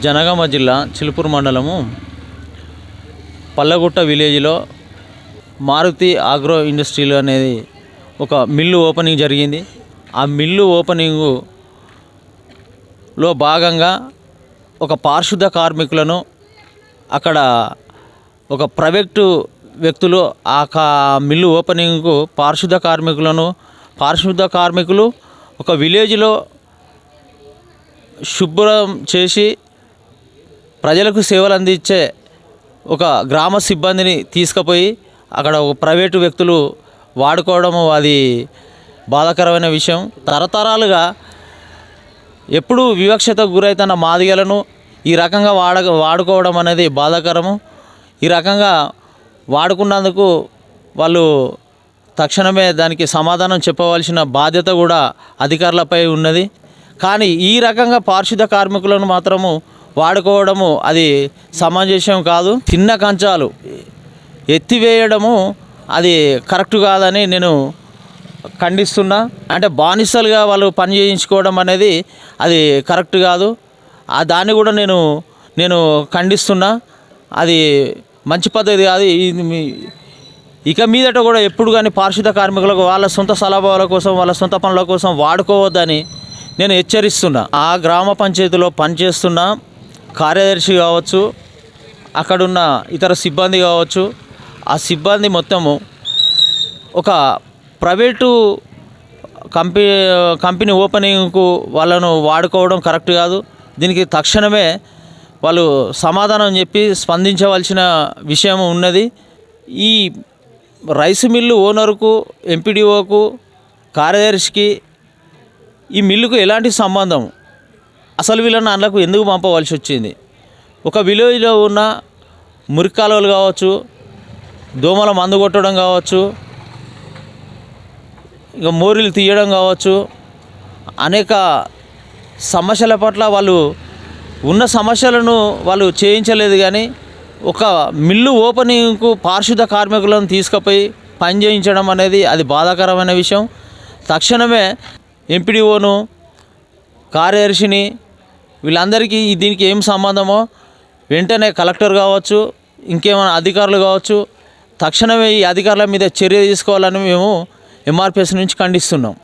జనగామ జిల్లా చిలుకూరు మండలము పల్లగుట్ట విలేజ్లో మారుతి ఆగ్రో ఇండస్ట్రీలు అనేది ఒక మిల్లు ఓపెనింగ్ జరిగింది. ఆ మిల్లు ఓపెనింగ్లో భాగంగా ఒక పారిశుద్ధ కార్మికులను అక్కడ ఒక ప్రైవేటు వ్యక్తులు మిల్లు ఓపెనింగ్కు పారిశుద్ధ కార్మికులు ఒక విలేజ్లో శుభ్రం చేసి ప్రజలకు సేవలు అందించే ఒక గ్రామ సిబ్బందిని తీసుకుపోయి అక్కడ ఒక ప్రైవేటు వ్యక్తులు వాడుకోవడము అది బాధాకరమైన విషయం. తరతరాలుగా ఎప్పుడు వివక్షతకు గురైతున్న మాదిగలను ఈ రకంగా వాడుకోవడం అనేది బాధాకరము. ఈ రకంగా వాడుకున్నందుకు వాళ్ళు తక్షణమే దానికి సమాధానం చెప్పవలసిన బాధ్యత కూడా అధికారులపై ఉన్నది. కానీ ఈ రకంగా పారిశుద్ధ కార్మికులను మాత్రము వాడుకోవడము అది సమంజసం కాదు. చిన్న కంచాలు ఎత్తివేయడము అది కరెక్ట్ కాదని నేను ఖండిస్తున్నా. అంటే బానిసలుగా వాళ్ళు పని చేయించుకోవడం అనేది అది కరెక్ట్ కాదు. దాన్ని కూడా నేను ఖండిస్తున్నా. అది మంచి పద్ధతి కాదు. ఇక మీదట కూడా ఎప్పుడు కానీ పారిశుద్ధ కార్మికులకు వాళ్ళ సొంత సలభాల కోసం వాళ్ళ సొంత పనుల కోసం వాడుకోవద్దని నేను హెచ్చరిస్తున్నా. ఆ గ్రామ పంచాయతీలో పనిచేస్తున్న కార్యదర్శి కావచ్చు, అక్కడున్న ఇతర సిబ్బంది కావచ్చు, ఆ సిబ్బంది మొత్తము ఒక ప్రైవేటు కంపెనీ ఓపెనింగ్కు వాళ్ళను వాడుకోవడం కరెక్ట్ కాదు. దీనికి తక్షణమే వాళ్ళు సమాధానం చెప్పి స్పందించవలసిన విషయం ఉన్నది. ఈ రైస్ మిల్లు ఓనర్కు, ఎంపీడీఓకు, కార్యదర్శికి ఈ మిల్లుకు ఎలాంటి సంబంధం, అసలు వీళ్ళని అందులోకి ఎందుకు పంపవలసి వచ్చింది? ఒక విలేజ్లో ఉన్న మురికాలువలు కావచ్చు, దోమల మందు కొట్టడం కావచ్చు, ఇక మోరీలు తీయడం కావచ్చు, అనేక సమస్యల పట్ల వాళ్ళు ఉన్న సమస్యలను వాళ్ళు చేయించలేదు. కానీ ఒక మిల్లు ఓపెనింగ్కు పారిశుద్ధ కార్మికులను తీసుకుపోయి పని చేయించడం అనేది అది బాధాకరమైన విషయం. తక్షణమే ఎంపీడీఓను, కార్యదర్శిని వీళ్ళందరికీ దీనికి ఏం సంబంధమో వెంటనే కలెక్టర్ కావచ్చు, ఇంకేమైనా అధికారులు కావచ్చు, తక్షణమే ఈ అధికారుల మీద చర్య తీసుకోవాలని మేము ఎంఆర్పిఎస్ నుంచి ఖండిస్తున్నాం.